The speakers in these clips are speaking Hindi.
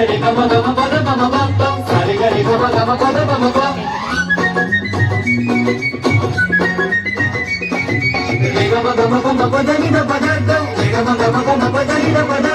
గరి గమ గమ పద మమ పప్ప సరి గరి గమ గమ పద మమ ప రి గమ గమ పమ పద ని ద పద ద రి గమ గమ పమ పద ని ద పద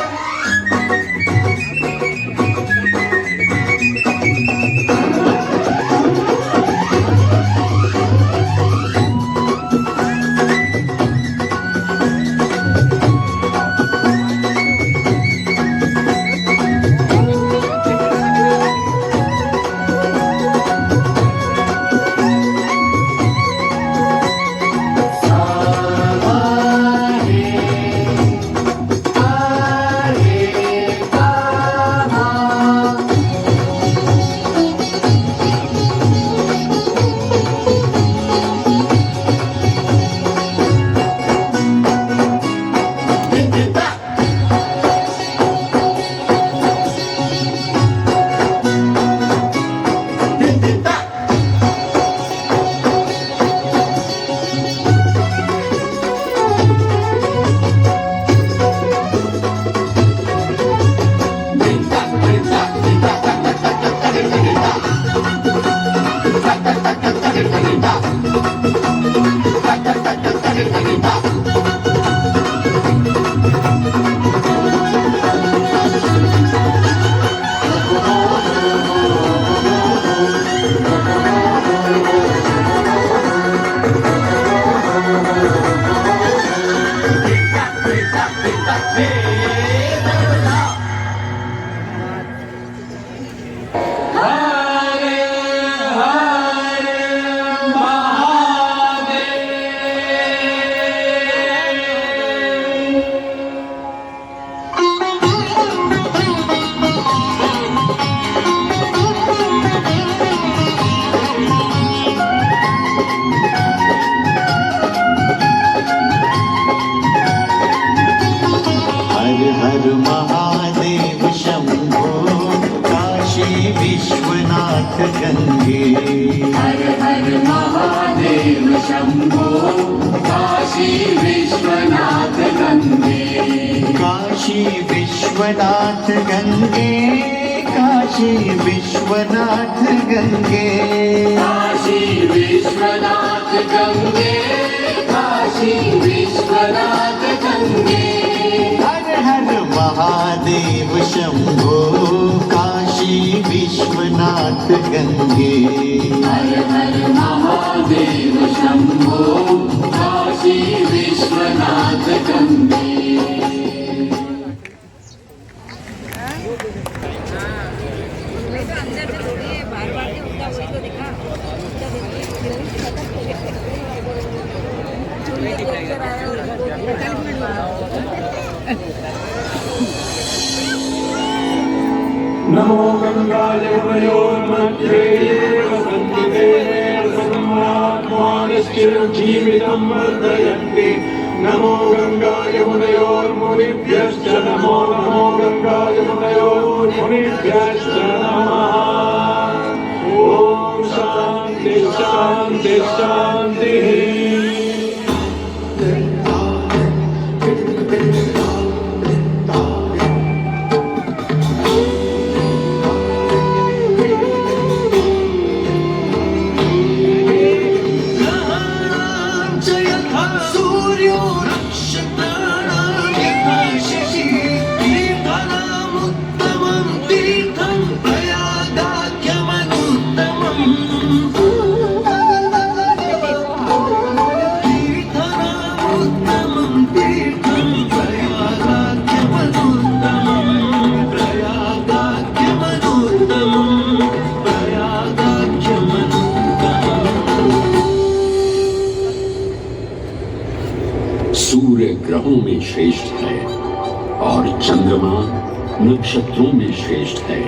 विश्वनाथ गंगे हर हर महादेव शंभो काशी विश्वनाथ गंगे काशी विश्वनाथ गंगे काशी विश्वनाथ गंगे काशी विश्वनाथ गंगे काशी विश्वनाथ गंगे हर हर महादेव शंभो काशी विश्वनाथ गंगे हर हर महादेव शंभो काशी विश्वनाथ गंगे नमो गंगाय यमुनयोर्मध्ये वसन्ते जीवितं वर्धयन्ति नमो गंगाय यमुनयोर्मुनिभ्यश्च नमो नमो गंगाय यमुनयोर्मुनिभ्यश्च नमः ओम शांति शांति शांति सूर्य ग्रहों में श्रेष्ठ है और चंद्रमा नक्षत्रों में श्रेष्ठ है।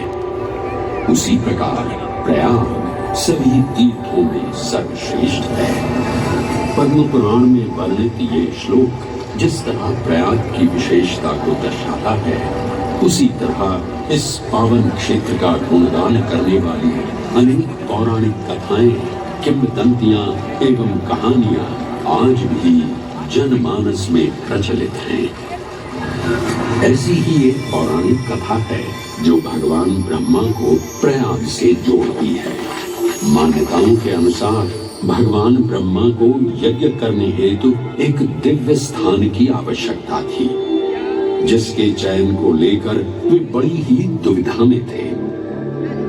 उसी प्रकार प्रयाग सभी तीर्थों में सर्वश्रेष्ठ है। पद्म पुराण में वर्णित ये श्लोक जिस तरह प्रयाग की विशेषता को दर्शाता है, उसी तरह इस पावन क्षेत्र का गुणगान करने वाली अनेक पौराणिक कथाएं, किंवदंतियां एवं कहानियां आज भी जनमानस में प्रचलित हैं। ऐसी ही एक पौराणिक कथा है जो भगवान ब्रह्मा को प्रयाग से जोड़ती है। मान्यताओं के अनुसार भगवान ब्रह्मा को यज्ञ करने हेतु एक दिव्य स्थान की आवश्यकता थी, जिसके चयन को लेकर वे बड़ी ही दुविधा में थे।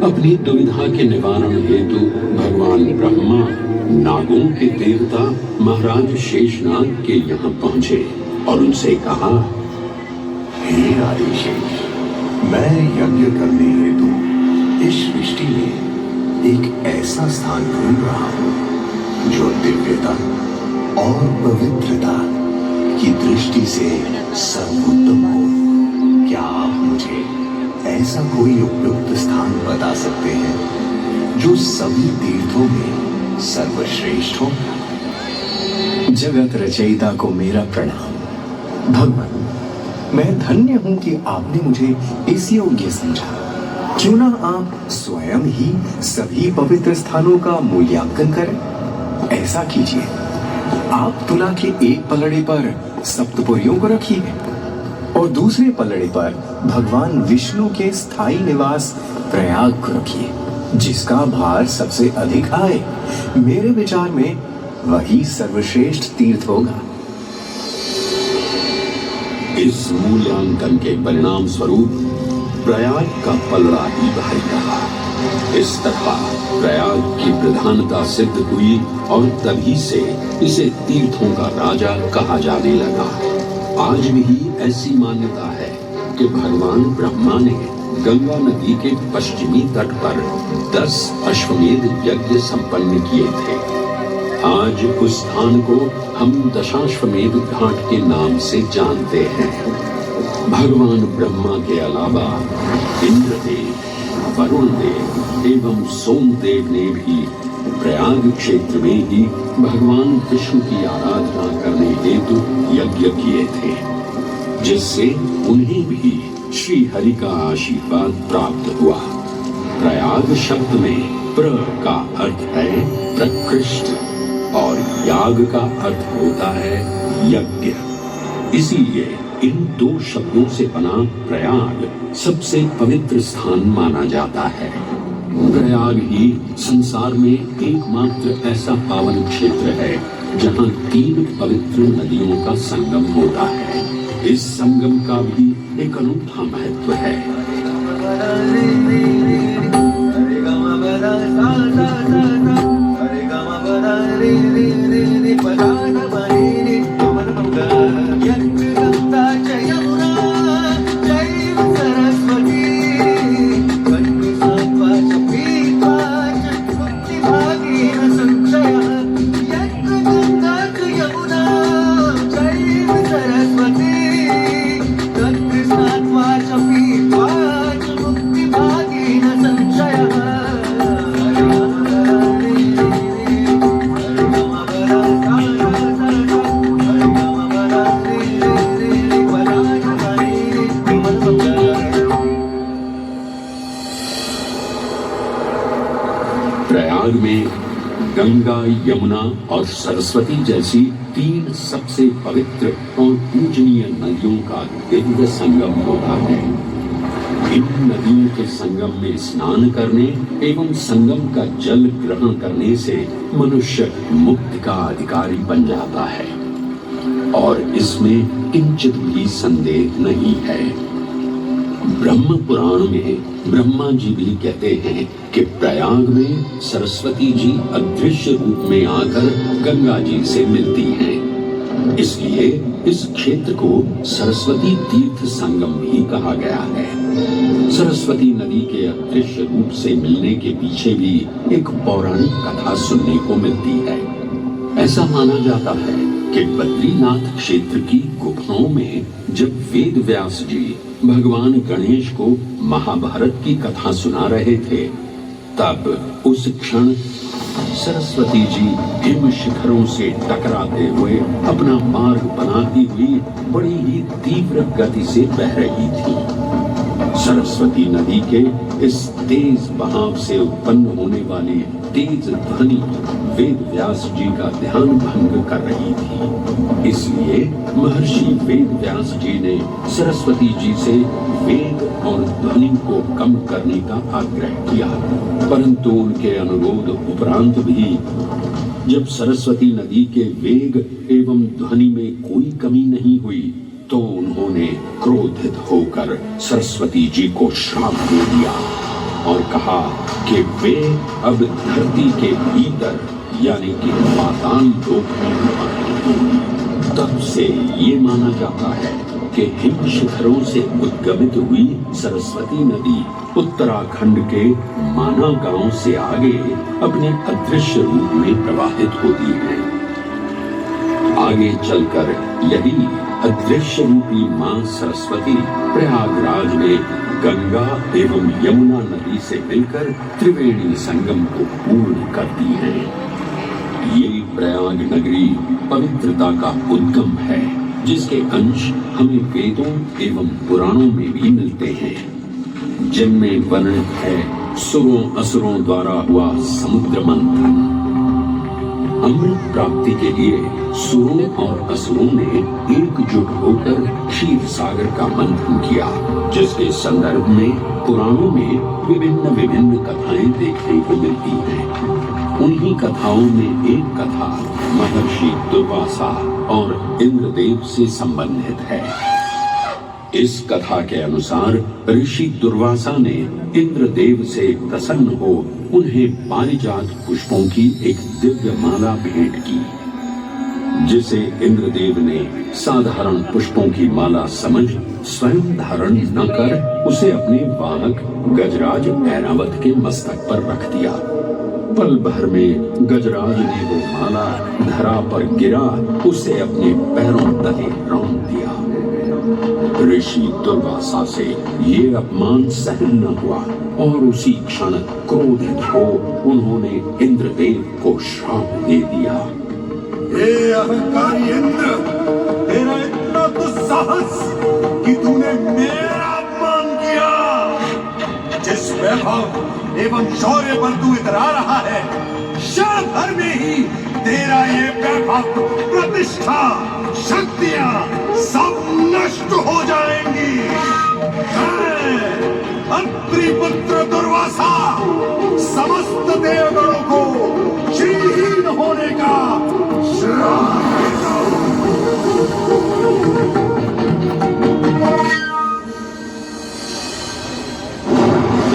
अपनी दुविधा के निवारण हेतु भगवान ब्रह्मा नागों के देवता महाराज शेषनाग के यहाँ पहुंचे और उनसे कहा, हे आदिशेष, मैं यज्ञ करने हेतु इस सृष्टि में एक ऐसा स्थान ढूंढ रहा हूँ जो दिव्यता और पवित्रता की दृष्टि से सर्वोत्तम हो। क्या आप मुझे ऐसा कोई उपयुक्त स्थान बता सकते हैं जो सभी तीर्थों में सर्वश्रेष्ठ हो? जगत रचयिता को मेरा प्रणाम। भगवान, मैं धन्य हूं कि आपने मुझे इस योग्य समझा। क्यों ना आप स्वयं ही सभी पवित्र स्थानों का मूल्यांकन करें? ऐसा कीजिए, आप तुला के एक पलड़े पर सप्तपुरियों को रखिए और दूसरे पलड़े पर भगवान विष्णु के स्थायी निवास प्रयाग को रखिए, जिसका भार सबसे अधिक आए। मेरे विचार में वही सर्वश्रेष्ठ तीर्थ होगा। इस मूल्यांकन के परिणाम स्वरूप प्रयाग का पलड़ा ही भारी रहा। इस तरह प्रयाग की प्रधानता सिद्ध हुई और तभी से इसे तीर्थों का राजा कहा जाने लगा। आज भी ऐसी मान्यता है कि भगवान ब्रह्मा ने गंगा नदी के पश्चिमी तट पर 10 अश्वमेध यज्ञ संपन्न किए थे। आज उस स्थान को हम दशाश्वमेध घाट के नाम से जानते हैं। भगवान ब्रह्मा के अलावा इंद्रदेव, वरुण देव एवं सोमदेव ने भी प्रयाग क्षेत्र में ही भगवान विष्णु की आराधना करने हेतु यज्ञ किए थे, जिससे उन्हें भी श्री हरि का आशीर्वाद प्राप्त हुआ। प्रयाग शब्द में प्र का अर्थ है प्रकृष्ट और याग का अर्थ होता है यज्ञ। इसीलिए इन दो शब्दों से बना प्रयाग सबसे पवित्र स्थान माना जाता है। प्रयाग ही संसार में एकमात्र ऐसा पावन क्षेत्र है जहां 3 पवित्र नदियों का संगम होता है। इस संगम का भी एक अनूठा महत्व है। प्रयाग में गंगा, यमुना और सरस्वती जैसी 3 सबसे पवित्र और पूजनीय नदियों का दिव्य संगम होता है। इन नदियों के संगम में स्नान करने एवं संगम का जल ग्रहण करने से मनुष्य मुक्ति का अधिकारी बन जाता है और इसमें किंचित भी संदेह नहीं है। ब्रह्म पुराण में ब्रह्मा जी भी कहते हैं कि प्रयाग में सरस्वती जी अदृश्य रूप में आकर गंगा जी से मिलती हैं। इसलिए इस क्षेत्र को सरस्वती तीर्थ संगम भी कहा गया है। सरस्वती नदी के अदृश्य रूप से मिलने के पीछे भी एक पौराणिक कथा सुनने को मिलती है। ऐसा माना जाता है कि बद्रीनाथ क्षेत्र की गुफाओं में जब वेद व्यास जी भगवान गणेश को महाभारत की कथा सुना रहे थे, तब उस क्षण सरस्वती जी हिम शिखरों से टकराते हुए अपना मार्ग बनाती हुई बड़ी ही तीव्र गति से बह रही थी। सरस्वती नदी के इस तेज बहाव से उत्पन्न होने वाली तेज ध्वनि वेद व्यास जी का ध्यान भंग कर रही थी। इसलिए महर्षि वेद व्यास जी ने सरस्वती जी से वेग और ध्वनि को कम करने का आग्रह किया, परंतु उनके अनुरोध उपरांत भी जब सरस्वती नदी के वेग एवं ध्वनि में कोई कमी नहीं हुई तो उन्होंने क्रोधित होकर सरस्वती जी को श्राप दे दिया और कहा कि वे अब धरती के भीतर यानी कि पाताल लोक में रहेंगी। तब से ये माना जाता है कि हिम शिखरों से उद्गमित हुई सरस्वती नदी उत्तराखंड के माना गांव से आगे अपने अदृश्य रूप में प्रवाहित होती है। आगे चलकर यही अदृश्य रूपी मां सरस्वती प्रयागराज में गंगा एवं यमुना नदी से मिलकर त्रिवेणी संगम को पूर्ण करती है। ये प्रयाग नगरी पवित्रता का उद्गम है, जिसके अंश हमें वेदों एवं पुराणों में भी मिलते हैं, जिनमें वर्णित है सुरों असुरों द्वारा हुआ समुद्र मंथन। अमृत प्राप्ति के लिए सुरों और असुरों ने एकजुट होकर क्षीर सागर का मंथन किया, जिसके संदर्भ में पुराणों में विभिन्न कथाएं देखने को मिलती हैं। उन्हीं कथाओं में एक कथा महर्षि दुर्वासा और इंद्रदेव से संबंधित है। इस कथा के अनुसार ऋषि दुर्वासा ने इंद्रदेव से प्रसन्न हो उन्हें पारिजात पुष्पों की एक दिव्य माला भेंट की, जिसे इंद्रदेव ने साधारण पुष्पों की माला समझ स्वयं धारण न कर उसे अपने वाहक गजराज ऐरावत के मस्तक पर रख दिया। पल भर में गजराज ने वो माला धरा पर गिरा उसे अपने पैरों तले रौंद दिया। ऋषि दुर्वासा से ये अपमान सहन न हुआ और उसी क्षण क्रोधित हो उन्होंने इंद्रदेव को श्राप दे दिया। हे अहंकारी इंद्र, तेरा इतना दुस्साहस कि तूने मेरा अपमान किया। जिस वैभव एवं शौर्य पर तू इतरा रहा है, क्षण भर में ही तेरा ये वैभव, प्रतिष्ठा, शक्तियां सब नष्ट हो जाएंगी। अत्रि पुत्र दुर्वासा समस्त देवगणों को श्रीहीन होने का श्राप देता हूं।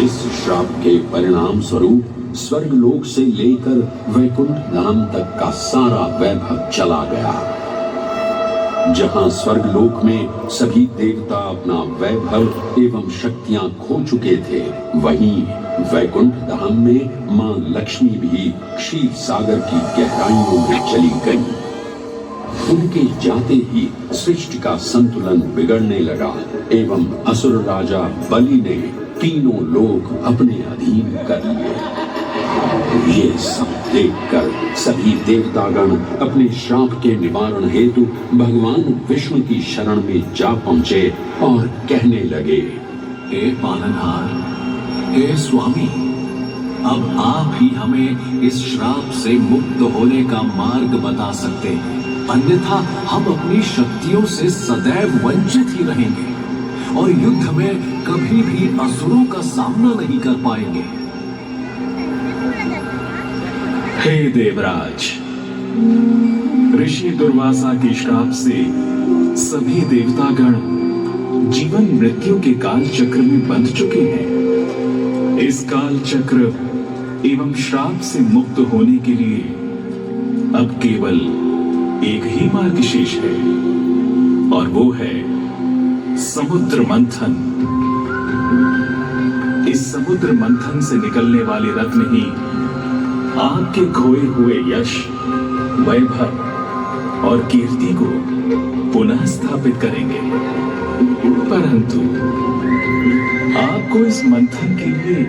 इस श्राप के परिणाम स्वरूप स्वर्गलोक से लेकर वैकुंठ धाम तक का सारा वैभव चला गया। जहां स्वर्गलोक में सभी देवता अपना वैभव एवं शक्तियां खो चुके थे, वहीं वैकुंठ धाम में मां लक्ष्मी भी क्षीर सागर की गहराइयों में चली गई। उनके जाते ही सृष्टि का संतुलन बिगड़ने लगा एवं असुर राजा बलि ने तीनों लोक अपने अधीन कर लिए। ये सब देखकर सभी देवतागण अपने श्राप के निवारण हेतु भगवान विष्णु की शरण में जा पहुंचे और कहने लगे, हे पालनहार, हे स्वामी, अब आप ही हमें इस श्राप से मुक्त होने का मार्ग बता सकते हैं, अन्यथा हम अपनी शक्तियों से सदैव वंचित ही रहेंगे और युद्ध में कभी भी असुरों का सामना नहीं कर पाएंगे। हे देवराज, ऋषि दुर्वासा के श्राप से सभी देवतागण जीवन मृत्यु के काल चक्र में बंध चुके हैं। इस काल चक्र एवं श्राप से मुक्त होने के लिए अब केवल एक ही मार्ग शेष है और वो है समुद्र मंथन। इस समुद्र मंथन से निकलने वाले रत्न ही आपके खोए हुए यश, वैभव और कीर्ति को पुनः स्थापित करेंगे। परंतु आपको इस मंथन के लिए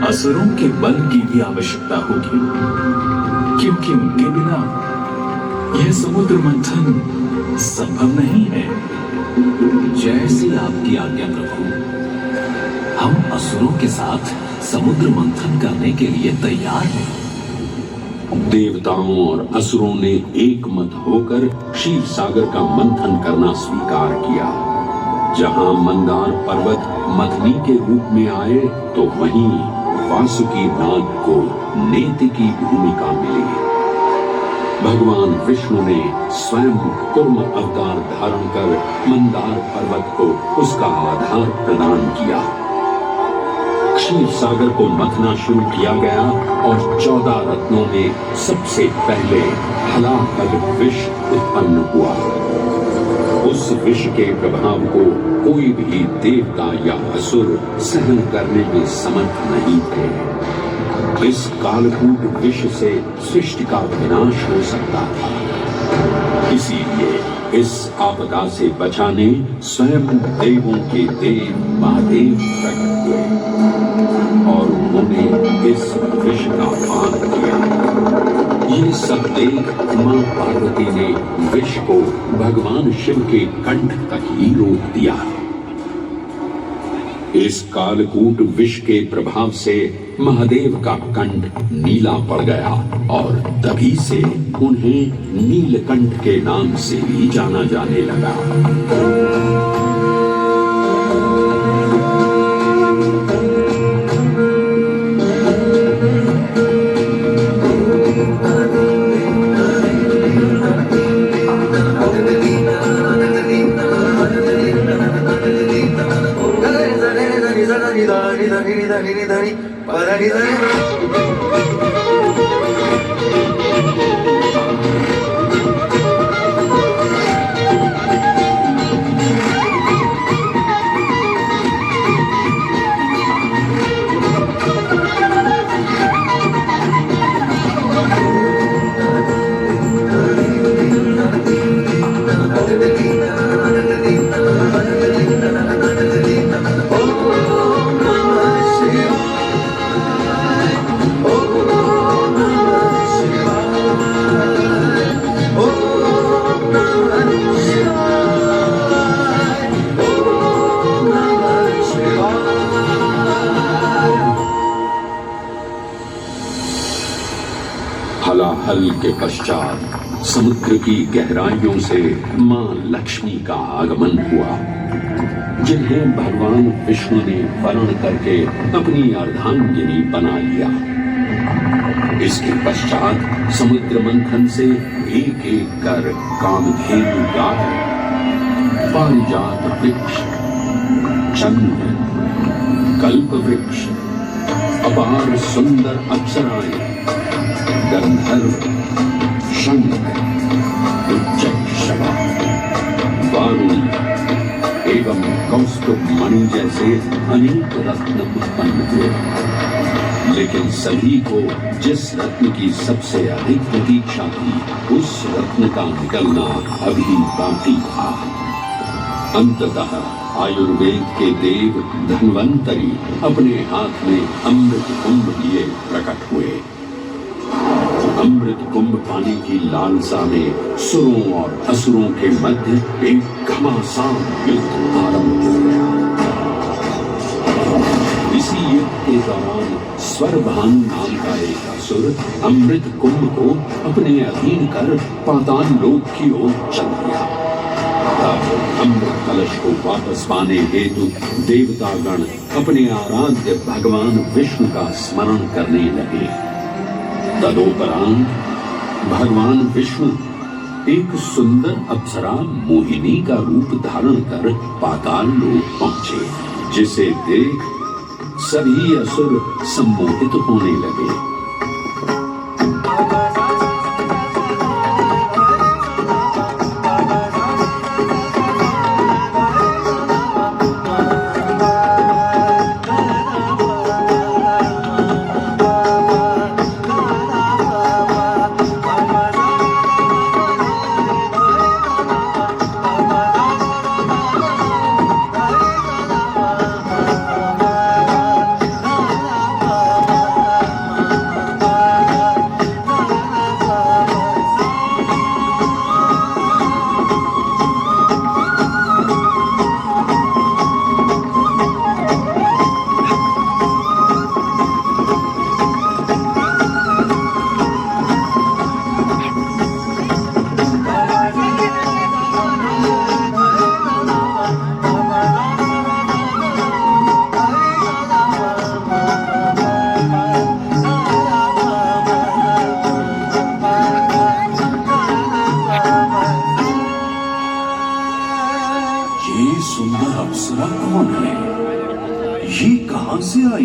असुरों के बल की भी आवश्यकता होगी, क्योंकि उनके बिना यह समुद्र मंथन संभव नहीं है। जैसी आपकी आज्ञा प्रभु। हम असुरों के साथ समुद्र मंथन करने के लिए तैयार हैं। देवताओं और असुरों ने एक मत होकर क्षीर सागर का मंथन करना स्वीकार किया। जहां मंदार पर्वत मथनी के रूप में आए तो वहीं वासुकी नाग को नेति की भूमिका मिली। भगवान विष्णु ने स्वयं कूर्म अवतार धारण कर मंदार पर्वत को उसका आधार प्रदान किया। क्षीर सागर को मथना शुरू किया गया और 14 रत्नों में सबसे पहले हलाहल विष उत्पन्न हुआ। उस विष के प्रभाव को कोई भी देवता या असुर सहन करने में समर्थ नहीं थे। इस कालकूट विष से सृष्टि का विनाश हो सकता था। इसीलिए इस आपदा से बचाने स्वयं देवों के देव महादेव प्रकट हुए और उन्होंने इस विष का पान किया। ये सब देख मां पार्वती ने विष को भगवान शिव के कंठ तक ही रोक दिया। इस कालकूट विष के प्रभाव से महादेव का कंठ नीला पड़ गया और तभी से उन्हें नीलकंठ के नाम से भी जाना जाने लगा। हलाहल के पश्चात समुद्र की गहराइयों से मां लक्ष्मी का आगमन हुआ, जिन्हें भगवान विष्णु ने वर्ण करके अपनी अर्धांगिनी बना लिया। इसके पश्चात समुद्र मंथन से एक एक कर कामधेनु गाय, पारिजात वृक्ष, चंद्र, कल्प वृक्ष, अपार सुंदर अप्सराएं, गंधर्व, शंख, उच्चैःषवा, वारुणी एवं कौस्तुभ मणि जैसे अनेक रत्न उत्पन्न हुए। लेकिन सभी को जिस रत्न की सबसे अधिक प्रतीक्षा थी, उस रत्न का निकलना अभी बाकी था। अंततः आयुर्वेद के देव धन्वंतरी अपने हाथ में अमृत कुंभ लिए प्रकट हुए। अमृत कुंभ पाने की लालसा में सुरों और असुरों के मध्य एक घमासान युद्ध आरंभ हो गया। इसी युद्ध के दौरान स्वरभानु नाम का एक असुर अमृत कुंभ को अपने अधीन कर पाताल लोक की ओर चल गया। तब अमृत कलश को वापस पाने हेतु देवतागण अपने आराध्य भगवान विष्णु का स्मरण करने लगे। तदोपरांत भगवान विष्णु एक सुंदर अप्सरा मोहिनी का रूप धारण कर पाताल लोक पहुंचे, जिसे देख सभी असुर सम्मोहित होने लगे।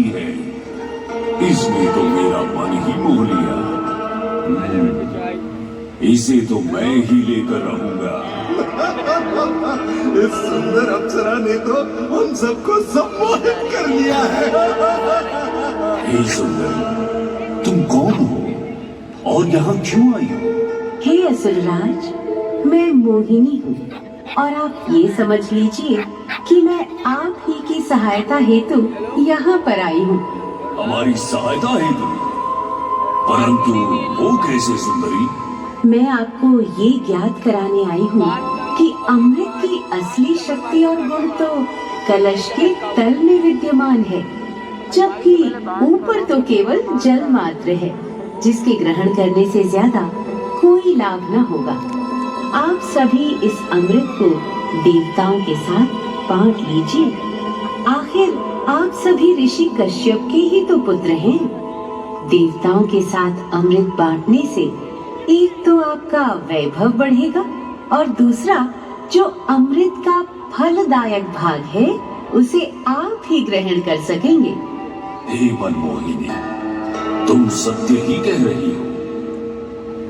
आई है, इसने तो मेरा मन ही मोह लिया। इसे तो मैं ही लेकर रहूंगा। इस सुंदर अप्सरा ने तो हम सबको सम्मोहित कर लिया है। हे सुंदरी, तुम कौन हो और यहाँ क्यों आई हो? हे असुरराज, मैं मोहिनी हूँ और आप ये समझ लीजिए कि मैं आप ही की सहायता हेतु यहाँ पर आई हूँ। हमारी सहायता हेतु? परंतु वो कैसे सुंदरी? मैं आपको ये ज्ञात कराने आई हूँ कि अमृत की असली शक्ति और गुण तो कलश के तल में विद्यमान है, जबकि ऊपर तो केवल जल मात्र है, जिसके ग्रहण करने से ज्यादा कोई लाभ न होगा। आप सभी इस अमृत को देवताओं के साथ बांट लीजिए। आखिर आप सभी ऋषि कश्यप के ही तो पुत्र हैं। देवताओं के साथ अमृत बांटने से एक तो आपका वैभव बढ़ेगा और दूसरा जो अमृत का फलदायक भाग है उसे आप ही ग्रहण कर सकेंगे। हे मनमोहिनी, तुम सत्य ही कह रही हो,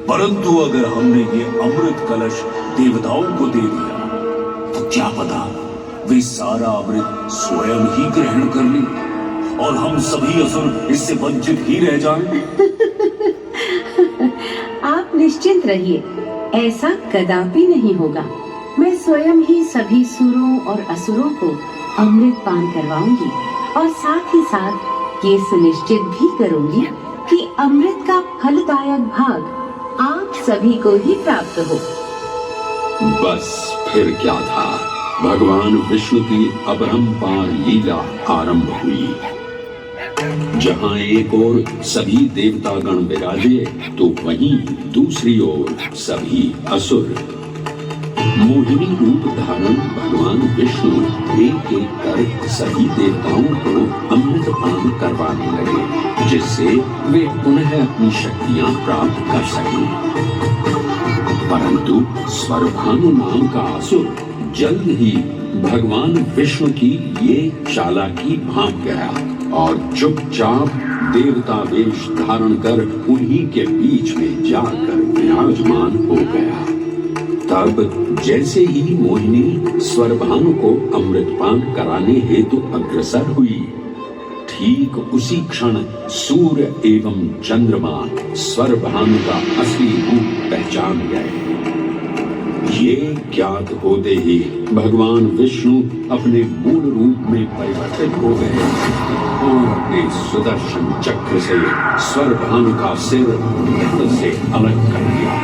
परंतु अगर हमने ये अमृत कलश देवताओं को दे दिया तो क्या पता वे सारा अमृत स्वयं ही ग्रहण कर लें और हम सभी असुर इससे वंचित ही रह जाएं। आप निश्चिंत रहिए, ऐसा कदापि नहीं होगा। मैं स्वयं ही सभी सुरों और असुरों को अमृत पान करवाऊंगी और साथ ही साथ ये सुनिश्चित भी करूंगी कि अमृत का फलदायक भाग आप सभी को ही प्राप्त हो। बस फिर क्या था, भगवान विष्णु की अपरंपार लीला आरंभ हुई। जहां एक ओर सभी देवतागण विराजे तो वहीं दूसरी ओर सभी असुर। मोहिनी रूप धारण भगवान विष्णु एक एक कर सभी देवताओं को अमृत पान करवाने लगे, जिससे वे पुनः अपनी शक्तियां प्राप्त कर सकें। परंतु स्वरभानु नाम का असुर जल्द ही भगवान विष्णु की ये चालाकी भांप गया और चुपचाप देवता वेश धारण कर उन्हीं के बीच में जाकर विराजमान हो गया। तब जैसे ही मोहिनी स्वरभानु को अमृतपान कराने हेतु अग्रसर हुई, ठीक उसी क्षण सूर्य एवं चंद्रमा स्वरभानु का असली रूप पहचान गए। ये ज्ञात होते ही भगवान विष्णु अपने मूल रूप में परिवर्तित हो गए और अपने सुदर्शन चक्र से स्वरभानु का सिर रक्त से अलग कर दिया।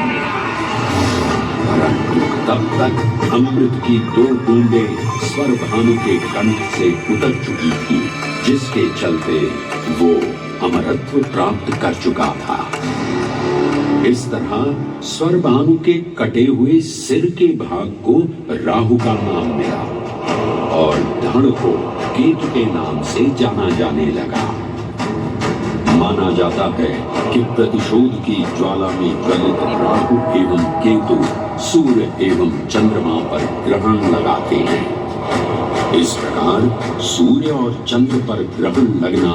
परंतु तब तक अमृत की 2 बूंदें स्वरभानु के कंठ से उतर चुकी थी, जिसके चलते वो अमरत्व प्राप्त कर चुका था। इस तरह स्वरभानु के कटे हुए सिर के भाग को राहु का नाम मिला और धड़ को केतु के नाम से जाना जाने लगा। माना जाता है कि प्रतिशोध की ज्वाला में ज्वलित राहु एवं केतु सूर्य एवं चंद्रमा पर ग्रहण लगाते हैं। इस प्रकार सूर्य और चंद्र पर ग्रहण लगना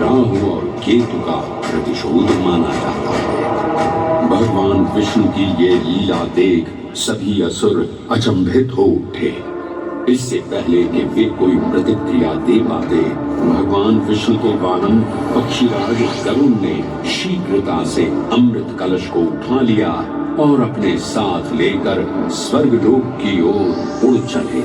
राहु और केतु का प्रतिशोध माना जाता है। भगवान विष्णु की ये लीला देख सभी असुर अचंभित हो उठे। इससे पहले कि वे कोई प्रतिक्रिया दे पाते, भगवान विष्णु के वाहन पक्षीराज गरुड़ ने शीघ्रता से अमृत कलश को उठा लिया और अपने साथ लेकर स्वर्गलोक की ओर उड़ चले।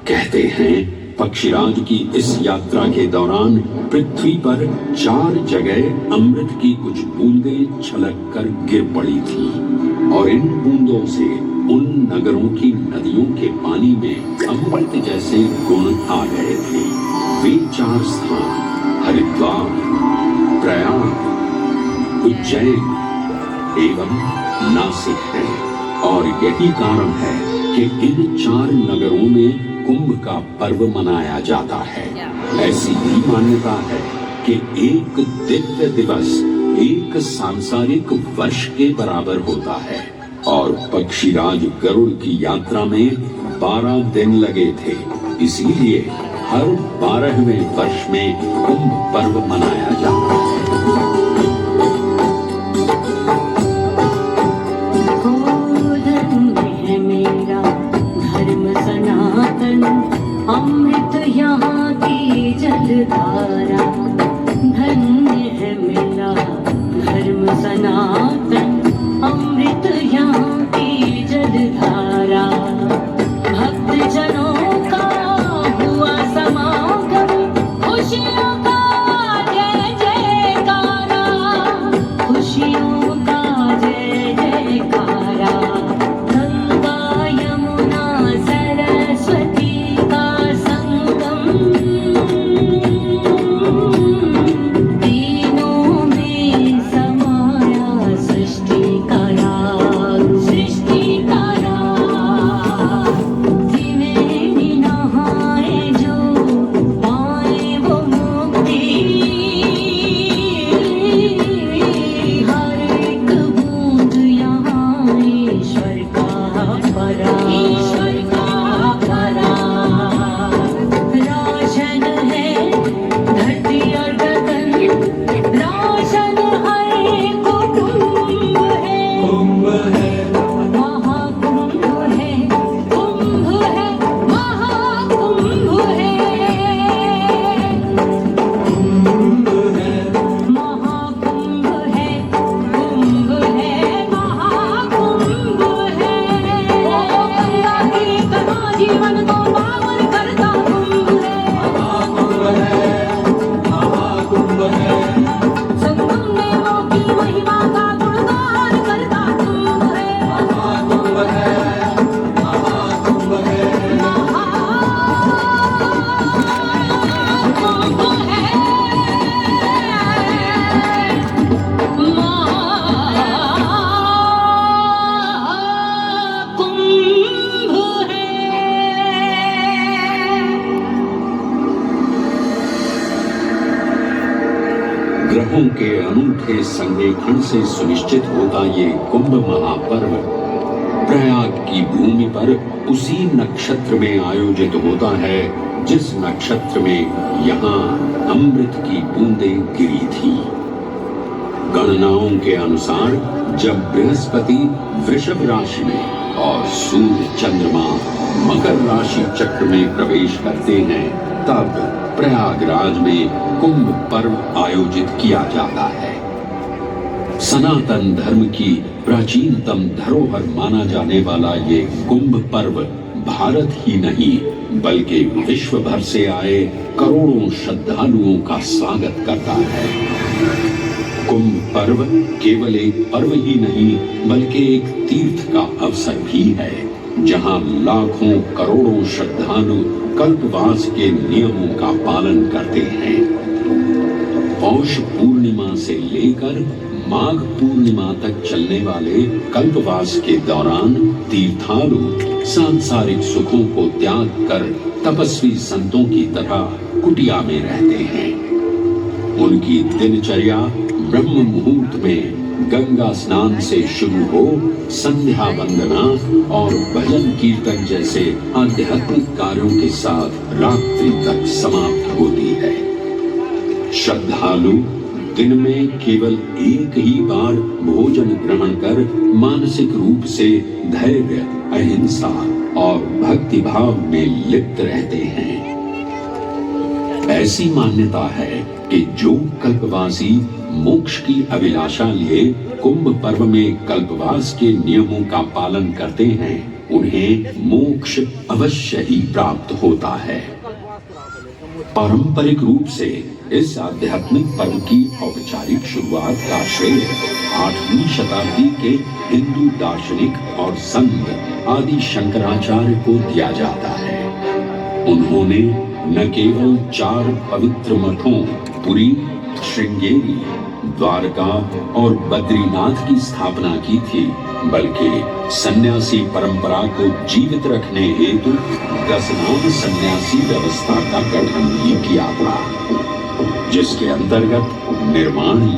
कहते हैं पक्षीराज की इस यात्रा के दौरान पृथ्वी पर 4 जगह अमृत की कुछ बूंदें छलक कर गिर पड़ी थी और इन बूंदों से उन नगरों की नदियों के पानी में अमृत जैसे गुण आ गए थे। वे 4 स्थान हरिद्वार, प्रयाग, उज्जैन एवं नासिक है और यही कारण है कि इन 4 नगरों में कुंभ का पर्व मनाया जाता है। ऐसी भी मान्यता है कि एक दिव्य दिवस एक सांसारिक वर्ष के बराबर होता है और पक्षीराज गरुड़ की यात्रा में 12 दिन लगे थे। इसीलिए हर 12वें वर्ष में कुंभ पर्व मनाया जाता है। मेरा धर्म सनातन, अमृत यहाँ की जलधारा। धन्य है मेरा धर्म सनातन, अमृत यहाँ की जलधारा। भक्त जनों का हुआ समागम, खुशियों का जय जयकारा, खुशियों का जय जयकारा। गंगा यमुना सरस्वती का संगम, तीनों में समाया सृष्टि का राग, सृष्टि का राग। त्रिवेणी नहाए जो पाए वो मुक्ति, हर एक बूंद यहाँ ईश्वर का परा, ईश्वर का परा। रोशन है धरती और गगन, रोशन है कुटुंब है, कुंभ है महाकुंभ है, कुंभ है महाकुंभ है, कुंभ है महाकुंभ है, कुंभ है महाकुंभ है। ओ गंगा की कथा जीवन को पावन करता कुंभ है, महाकुंभ है। संगम देवों की महिमा का गुणगान करता कुंभ है, महाकुंभ है, महाकुंभ है। महाकुंभ है, महाकुंभ है। ग्रहों के अनूठे संरेखण से सुनिश्चित होता ये कुंभ महापर्व प्रयाग की भूमि पर उसी नक्षत्र में आयोजित होता है जिस नक्षत्र में यहाँ अमृत की बूंदें गिरी थी। गणनाओं के अनुसार जब बृहस्पति वृषभ राशि में और सूर्य चंद्रमा मकर राशि चक्र में प्रवेश करते हैं तब प्रयागराज में कुंभ पर्व आयोजित किया जाता है। सनातन धर्म की प्राचीनतम धरोहर माना जाने वाला ये कुंभ पर्व भारत ही नहीं बल्कि विश्व भर से आए करोड़ों श्रद्धालुओं का स्वागत करता है। कुंभ पर्व केवल एक पर्व ही नहीं बल्कि एक तीर्थ का अवसर भी है जहां लाखों करोड़ों श्रद्धालु कल्पवास के नियमों का पालन करते हैं। पौष पूर्णिमा से लेकर माघ पूर्णिमा तक चलने वाले कल्पवास के दौरान तीर्थालु सांसारिक सुखों को त्याग कर तपस्वी संतों की तरह कुटिया में रहते हैं। उनकी दिनचर्या ब्रह्म मुहूर्त में गंगा स्नान से शुरू हो संध्या वंदना और भजन कीर्तन जैसे आध्यात्मिक कार्यों के साथ रात्रि तक समाप्त होती है। श्रद्धालु दिन में केवल एक ही बार भोजन ग्रहण कर मानसिक रूप से धैर्य, अहिंसा और भक्ति भाव में लिप्त रहते हैं। ऐसी मान्यता है कि जो कल्पवासी मोक्ष की अभिलाषा लिए कुंभ पर्व में कल्पवास के नियमों का पालन करते हैं उन्हें मोक्ष अवश्य ही प्राप्त होता है। पारंपरिक रूप से इस आध्यात्मिक पर्व की औपचारिक शुरुआत का श्रेय 8वीं शताब्दी के हिंदू दार्शनिक और संत आदि शंकराचार्य को दिया जाता है। उन्होंने न केवल 4 पवित्र मठों पुरी, श्रृंगेरी, द्वारका और बद्रीनाथ की स्थापना की थी बल्कि सन्यासी परंपरा को जीवित रखने हेतु 10 नाम सन्यासी व्यवस्था का गठन भी किया था जिसके अंतर्गत निर्वाणी,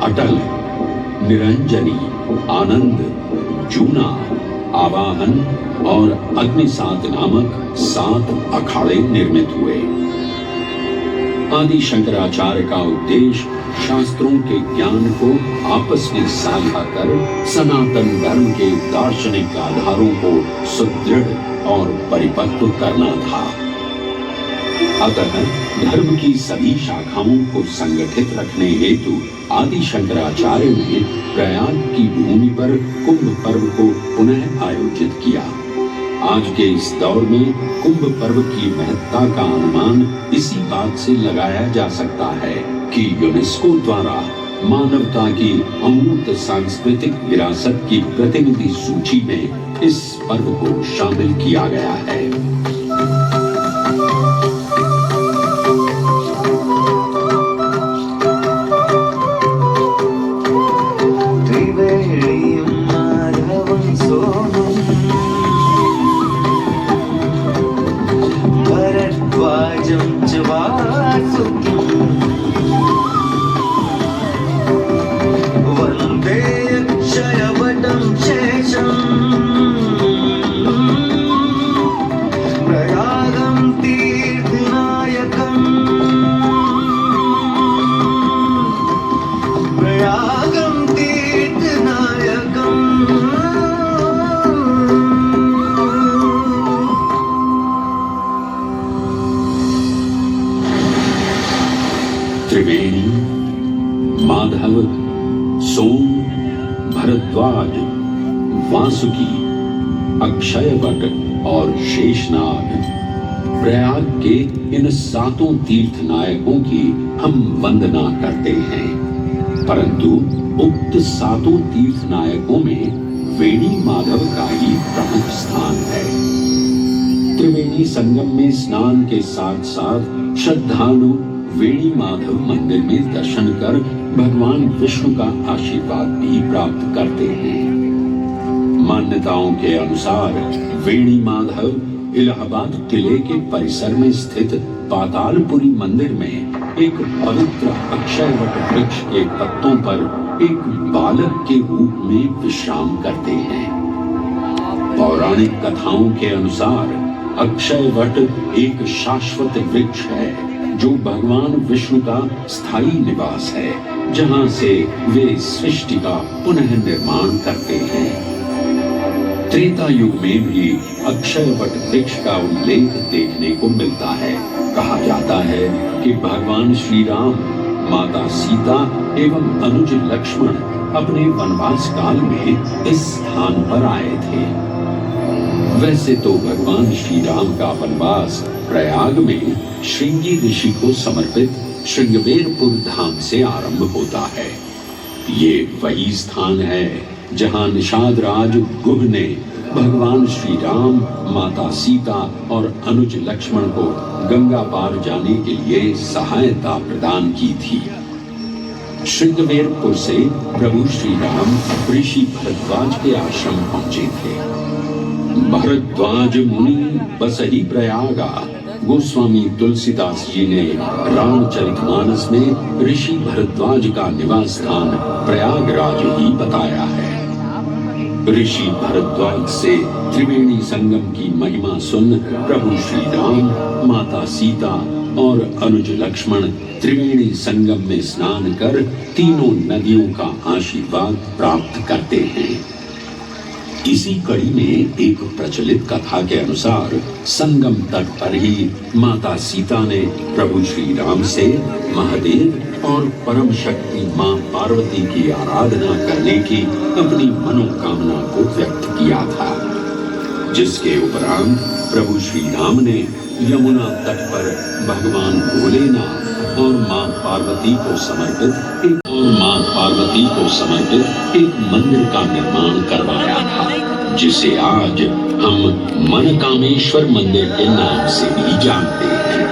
अटल, निरंजनी, आनंद, जूना, आवाहन और अग्निसात नामक 7 अखाड़े निर्मित हुए। आदि शंकराचार्य का उद्देश्य शास्त्रों के ज्ञान को आपस में साझा कर सनातन धर्म के दार्शनिक आधारों को सुदृढ़ और परिपक्व करना था। अतः धर्म की सभी शाखाओं को संगठित रखने हेतु आदि शंकराचार्य ने प्रयाग की भूमि पर कुंभ पर्व को पुनः आयोजित किया। आज के इस दौर में कुंभ पर्व की महत्ता का अनुमान इसी बात से लगाया जा सकता है कि यूनेस्को द्वारा मानवता की अमूर्त सांस्कृतिक विरासत की प्रतिनिधि सूची में इस पर्व को शामिल किया गया है। त्रिवेणी, माधव, सोम, भरद्वाज, वासुकी, अक्षयवट और शेषनाग, प्रयाग के इन 7 तीर्थ नायकों की हम वंदना करते हैं। परंतु उक्त 7 तीर्थ नायकों में वेणी माधव का ही प्रमुख स्थान है। त्रिवेणी संगम में स्नान के साथ साथ श्रद्धालु वेणी माधव मंदिर में दर्शन कर भगवान विष्णु का आशीर्वाद भी प्राप्त करते हैं। मान्यताओं के अनुसार वेणी माधव इलाहाबाद किले के परिसर में स्थित पातालपुरी मंदिर में एक पवित्र अक्षयवट वृक्ष के पत्तों पर एक बालक के रूप में विश्राम करते हैं। पौराणिक कथाओं के अनुसार अक्षयवट एक शाश्वत वृक्ष है जो भगवान विष्णु का स्थायी निवास है, जहां से वे सृष्टि का पुनः निर्माण करते हैं। त्रेता युग में भी अक्षयवट वृक्ष का उल्लेख देखने को मिलता है। कहा जाता है कि भगवान श्री राम, माता सीता एवं अनुज लक्ष्मण अपने वनवास काल में इस स्थान पर आए थे। वैसे तो भगवान श्री राम का वनवास प्रयाग में श्रृंगी ऋषि को समर्पित श्रृंगवेरपुर धाम से आरंभ होता है। ये वही स्थान है जहां निषाद राज गुह ने भगवान श्री राम, माता सीता और अनुज लक्ष्मण को गंगा पार जाने के लिए सहायता प्रदान की थी। श्रृंगवेरपुर से प्रभु श्री राम ऋषि भरद्वाज के आश्रम पहुंचे थे। भरद्वाज मुनि बसहि प्रयागा, गोस्वामी तुलसीदास जी ने रामचरितमानस में ऋषि भरद्वाज का निवास स्थान प्रयागराज ही बताया है। ऋषि भरद्वाज से त्रिवेणी संगम की महिमा सुन प्रभु श्री राम, माता सीता और अनुज लक्ष्मण त्रिवेणी संगम में स्नान कर तीनों नदियों का आशीर्वाद प्राप्त करते हैं। इसी कड़ी में एक प्रचलित कथा के अनुसार संगम तट पर ही माता सीता ने प्रभु श्री राम से महादेव और परम शक्ति मां पार्वती की आराधना करने की अपनी मनोकामना को व्यक्त किया था, जिसके उपरांत प्रभु श्री राम ने यमुना तट पर भगवान भोलेनाथ और मां पार्वती को समर्पित एक मंदिर का निर्माण करवाया था, जिसे आज हम मनकामेश्वर मंदिर के नाम से भी जानते हैं।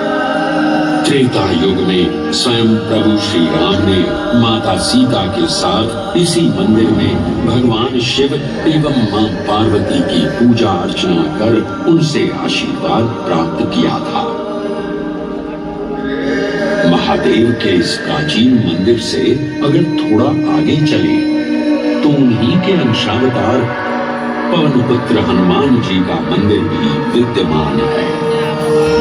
त्रेता युग में स्वयं प्रभु श्री राम ने माता सीता के साथ इसी मंदिर में भगवान शिव एवं मां पार्वती की पूजा अर्चना कर उनसे आशीर्वाद प्राप्त किया था। महादेव के इस प्राचीन मंदिर से अगर थोड़ा आगे चले तो उन्हीं के अंशावतार पवन पुत्र हनुमान जी का मंदिर भी विद्यमान है।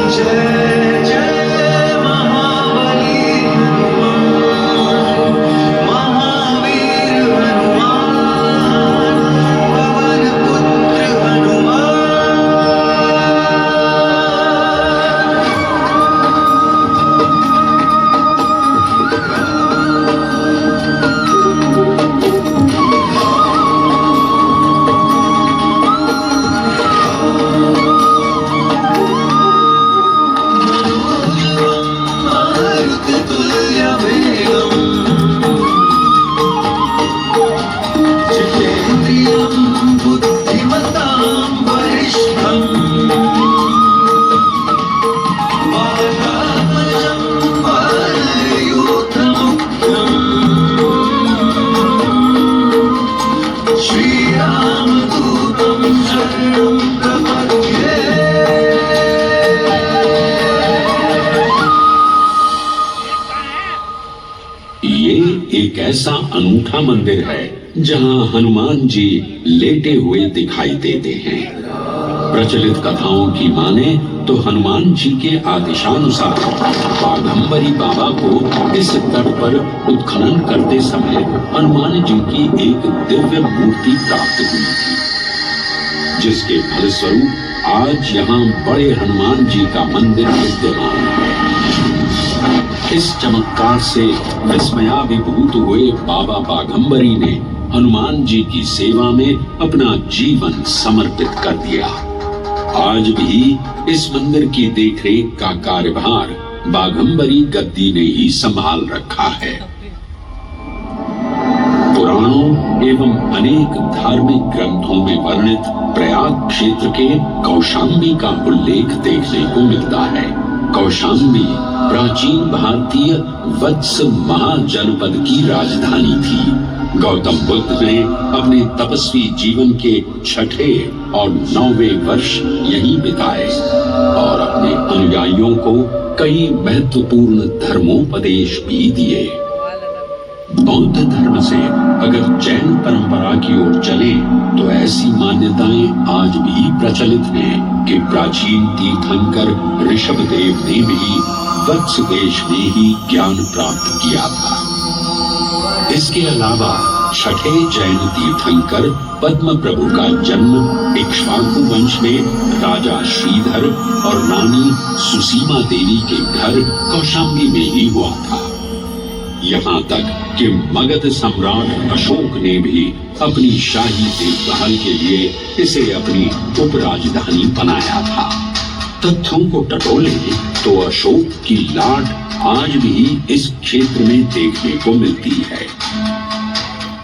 जय जय महाबली हनुमान, महावीर हनुमान, पवन पुत्र हनुमान। एक ऐसा अनूठा मंदिर है जहां हनुमान जी लेटे हुए दिखाई देते हैं। प्रचलित कथाओं की माने तो हनुमान जी के आदेशानुसार बाघंबरी बाबा को इस तट पर उत्खनन करते समय हनुमान जी की एक दिव्य मूर्ति प्राप्त हुई थी, जिसके फलस्वरूप आज यहाँ बड़े हनुमान जी का मंदिर विद्यमान है। इस चमत्कार से विस्मयाभिभूत हुए बाबा बाघंबरी ने हनुमान जी की सेवा में अपना जीवन समर्पित कर दिया। आज भी इस मंदिर की देखरेख का कार्यभार बाघंबरी गद्दी ने ही संभाल रखा है। पुराणों एवं अनेक धार्मिक ग्रंथों में वर्णित प्रयाग क्षेत्र के कौशाम्बी का उल्लेख देखने को मिलता है। कौशाम्बी प्राचीन भारतीय वत्स महाजनपद की राजधानी थी। गौतम बुद्ध ने अपने तपस्वी जीवन के 6ठे और 9वें वर्ष यहीं बिताए और अपने अनुयायियों को कई महत्वपूर्ण धर्मोपदेश भी दिए। बौद्ध धर्म से अगर जैन परंपरा की ओर चले तो ऐसी मान्यताएं आज भी प्रचलित हैं कि प्राचीन तीर्थंकर ऋषभदेव ने भी वत्स देश में ही ज्ञान प्राप्त किया था। इसके अलावा 6ठे जैन तीर्थंकर पद्म प्रभु का जन्म इक्ष्वाकु वंश में राजा श्रीधर और रानी सुसीमा देवी के घर कौशाम्बी में ही हुआ था। यहाँ तक कि मगध सम्राट अशोक ने भी अपनी शाही देखभाल के लिए इसे अपनी उपराजधानी बनाया था। तथ्यों को टटोले तो अशोक की लाट आज भी इस क्षेत्र में देखने को मिलती है।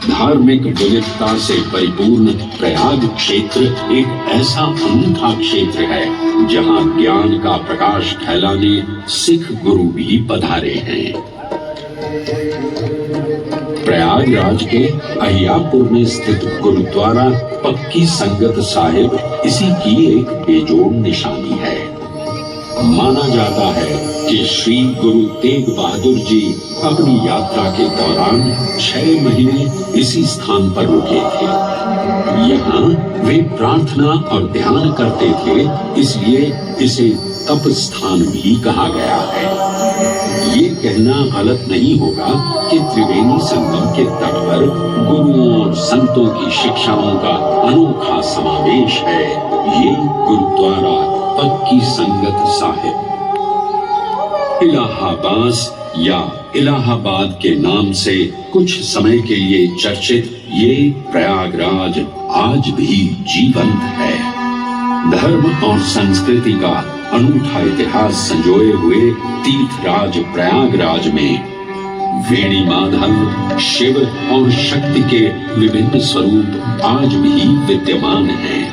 धार्मिक विविधता से परिपूर्ण प्रयाग क्षेत्र एक ऐसा अनूठा क्षेत्र है जहाँ ज्ञान का प्रकाश फैलाने सिख गुरु भी पधारे हैं। प्रयागराज के अहियापुर में स्थित गुरुद्वारा पक्की संगत साहिब इसी की एक बेजोड़ निशानी है। माना जाता है कि श्री गुरु तेग बहादुर जी अपनी यात्रा के दौरान 6 महीने इसी स्थान पर रुके थे। यहाँ वे प्रार्थना और ध्यान करते थे, इसलिए इसे तप स्थान भी कहा गया है। ये कहना गलत नहीं होगा कि त्रिवेणी संगम के तट पर गुरुओं और संतों की शिक्षाओं का अनोखा समावेश है। ये गुरुद्वारा पक्की संगत साहिब इलाहाबाद या इलाहाबाद के नाम से कुछ समय के लिए चर्चित ये प्रयागराज आज भी जीवंत है। धर्म और संस्कृति का अनूठा इतिहास संजोए हुए तीर्थराज प्रयागराज में वेणी माधव, शिव और शक्ति के विभिन्न स्वरूप आज भी विद्यमान हैं,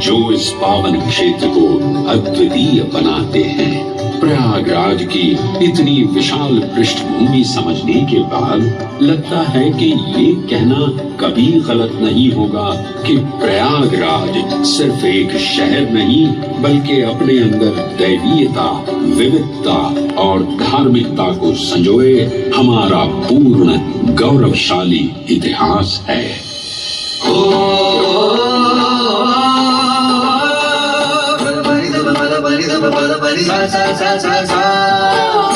जो इस पावन क्षेत्र को अद्वितीय बनाते हैं। प्रयागराज की इतनी विशाल पृष्ठभूमि समझने के बाद लगता है कि ये कहना कभी गलत नहीं होगा कि प्रयागराज सिर्फ एक शहर नहीं बल्कि अपने अंदर दैवीयता, विविधता और धार्मिकता को संजोए हमारा पूर्ण गौरवशाली इतिहास है। सा सा सा सा सा